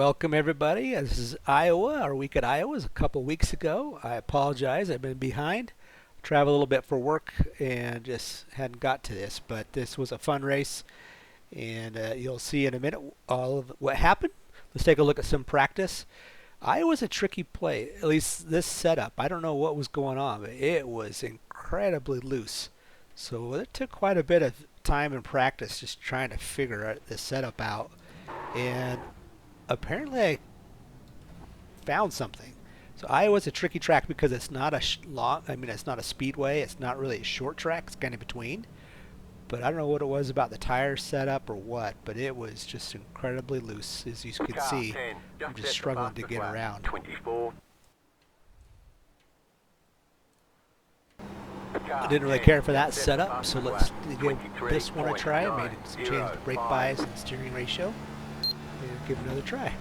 Welcome everybody. This is Iowa. Our week at Iowa was a couple weeks ago. I apologize. I've been behind. Traveled a little bit for work and just hadn't got to this, but this was a fun race, and you'll see in a minute all of what happened. Let's take a look at some practice. Iowa's a tricky play, at least this setup. I don't know what was going on, but it was incredibly loose. So it took quite a bit of time and practice just trying to figure this setup out. And apparently I found something. So Iowa's a tricky track because it's not a it's not a speedway. It's not really a short track. It's kind of between. But I don't know what it was about the tire setup or what, but it was just incredibly loose, as you can see. I'm just struggling to get around. 24. I didn't really care for that setup, so let's give this one a try. I made some changes to brake bias and steering ratio, and give it another try.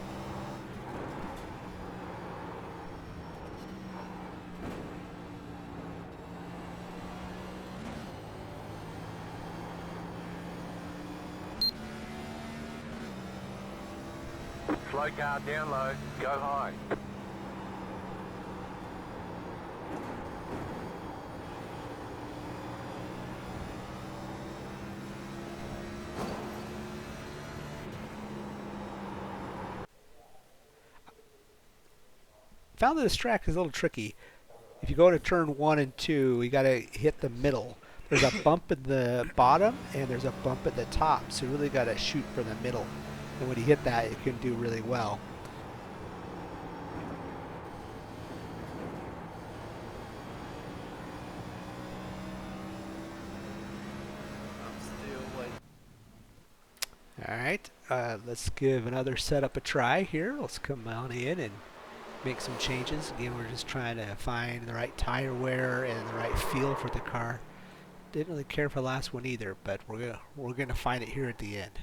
Slow car down low, go high. Found that this track is a little tricky. If you go to turn 1 and 2, you got to hit the middle. There's a bump at the bottom and there's a bump at the top, so you really got to shoot for the middle. And when you hit that, you can do really well. Alright, let's give another setup a try here. Let's come on in and make some changes. Again, we're just trying to find the right tire wear and the right feel for the car. Didn't really care for the last one either, but we're gonna find it here at the end.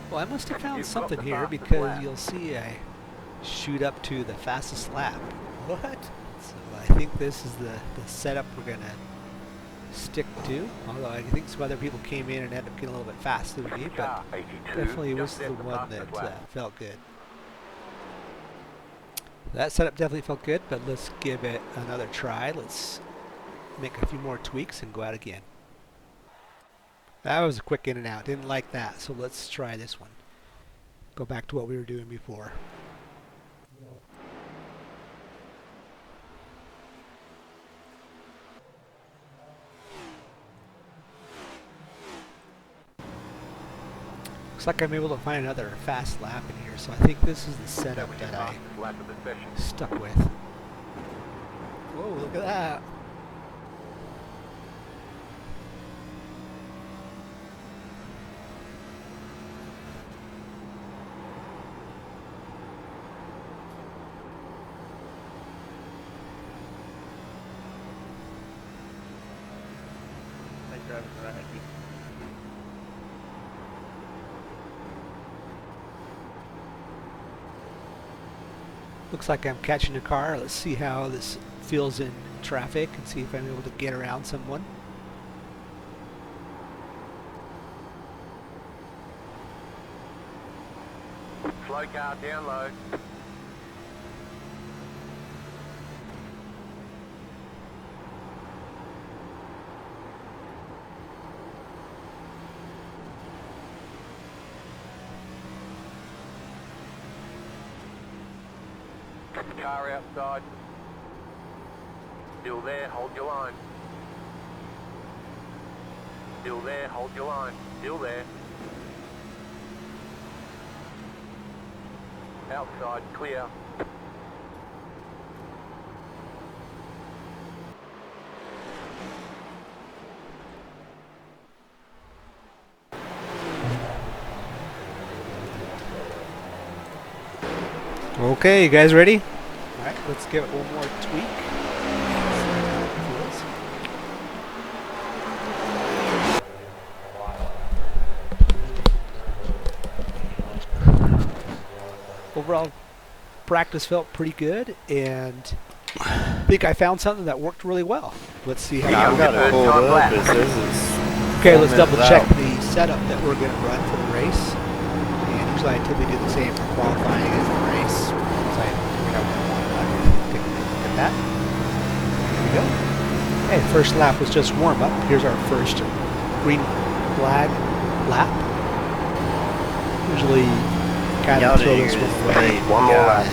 Well, I must have found something here because you'll see I shoot up to the fastest lap. What? So I think this is the setup we're going to stick to. Although I think some other people came in and ended up getting a little bit faster than me, but definitely was the one that felt good. That setup definitely felt good, but let's give it another try. Let's make a few more tweaks and go out again. That was a quick in and out. Didn't like that, so let's try this one. Go back to what we were doing before. Looks like I'm able to find another fast lap in here, so I think this is the setup that I stuck with. Whoa, look at that. Looks like I'm catching a car. Let's see how this feels in traffic and see if I'm able to get around someone. Slow car down low. Car outside. Still there, hold your line. Still there, hold your line. Still there. Outside, clear. Okay, you guys ready? Alright, let's give it one more tweak. Overall, practice felt pretty good, and I think I found something that worked really well. Let's see how I've got it pulled up. It says it's Okay, 4 let's minutes double check out. the setup that we're going to run for the race. And usually I typically do the same for qualifying as the race. So I figured out what I wanted. Take a look at that. Here we go. Okay, first lap was just warm up. Here's our first green flag lap. Usually kind Y'all of throw didn't this hear one this away. thing. One more lap.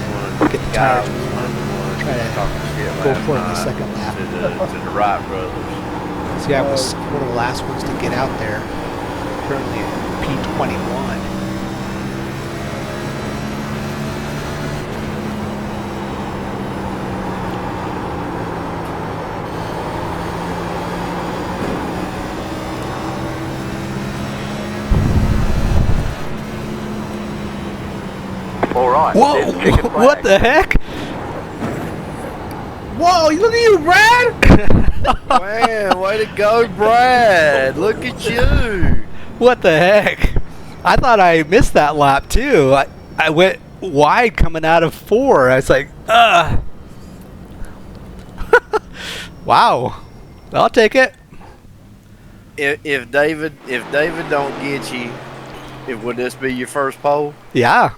Get the Guy tires was warm. one of the ones Try to talking shit go last for it in the night second lap. to the Wright brothers. See, I was one of the last ones to get out there. Currently at P21. All right. Whoa! There's chicken What flag. the heck? Whoa, look at you, Brad! Man, way to go, Brad. Look at you. What the heck? I thought I missed that lap too. I went wide coming out of 4. I was like, wow. I'll take it. If David don't get you, would this be your first pole? Yeah.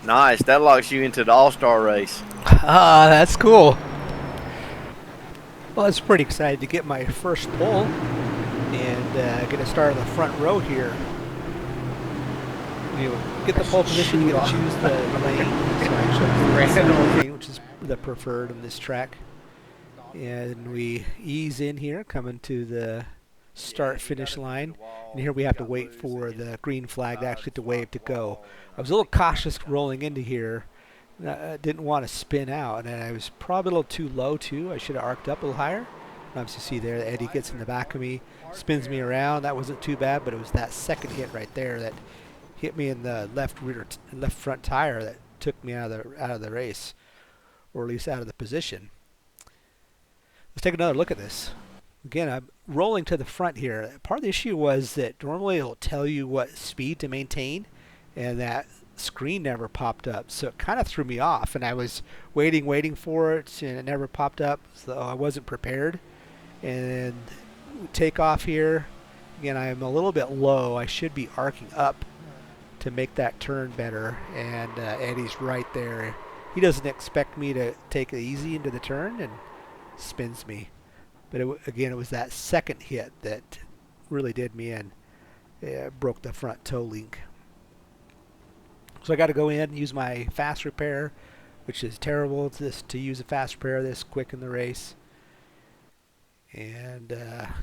Nice. That locks you into the All-Star race. Ah, that's cool. Well, I was pretty excited to get my first pole and get to start on the front row here. You get the pole position, you get to choose the lane. So I chose the lane, which is the preferred on this track. And we ease in here, coming to the start-finish line. And here we have to wait for the green flag to actually to wave to go. I was a little cautious rolling into here. I didn't want to spin out, and I was probably a little too low too. I should have arced up a little higher. Obviously, see there, Eddie gets in the back of me, spins me around. That wasn't too bad, but it was that second hit right there that hit me in the left front tire that took me out of the race, or at least out of the position. Let's take another look at this. Again, I'm rolling to the front here. Part of the issue was that normally it'll tell you what speed to maintain, and that screen never popped up, so it kind of threw me off, and I was waiting for it, and it never popped up, so I wasn't prepared. And take off here. Again, I'm a little bit low. I should be arcing up to make that turn better, and Eddie's right there. He doesn't expect me to take it easy into the turn and spins me. But again, it was that second hit that really did me in. It broke the front toe link. So I got to go in and use my fast repair, which is terrible to use a fast repair this quick in the race. And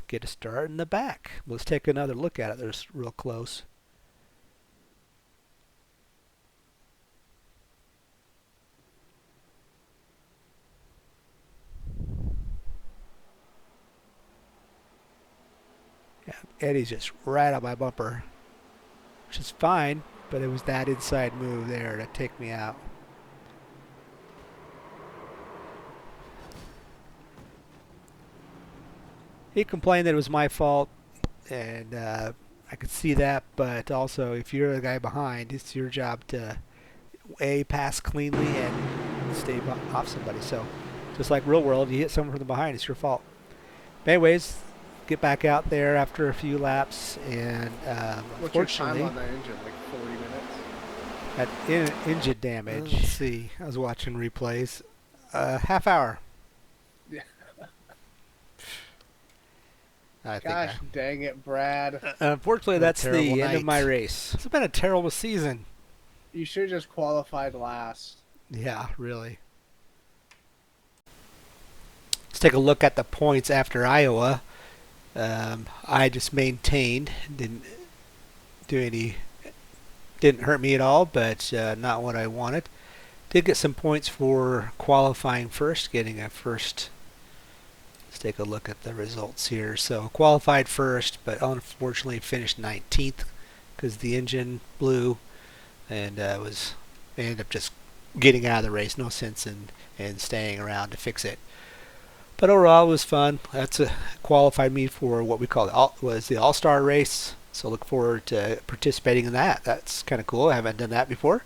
get a start in the back. Let's take another look at it. There's real close. Yeah, Eddie's just right on my bumper, which is fine, but it was that inside move there to take me out. He complained that it was my fault, and I could see that, but also if you're the guy behind, it's your job to pass cleanly and stay off somebody. So just like real world, you hit someone from the behind, it's your fault. But anyways, get back out there after a few laps, and What's your time unfortunately, on the engine? Like 40 minutes? at engine damage. Let's see, I was watching replays. Half hour. Yeah. I think. Gosh dang it, Brad. Unfortunately, What a that's the terrible end of night. my race. It's been a terrible season. You should have just qualified last. Yeah, really. Let's take a look at the points after Iowa. I just maintained, didn't hurt me at all, but not what I wanted. Did get some points for qualifying first, getting a first. Let's take a look at the results here. So qualified first, but unfortunately finished 19th because the engine blew, and ended up just getting out of the race. No sense in staying around to fix it. But overall, it was fun. That's qualified me for what we call the All-Star race. So look forward to participating in that. That's kind of cool. I haven't done that before.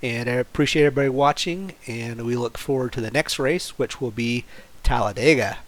And I appreciate everybody watching, and we look forward to the next race, which will be Talladega.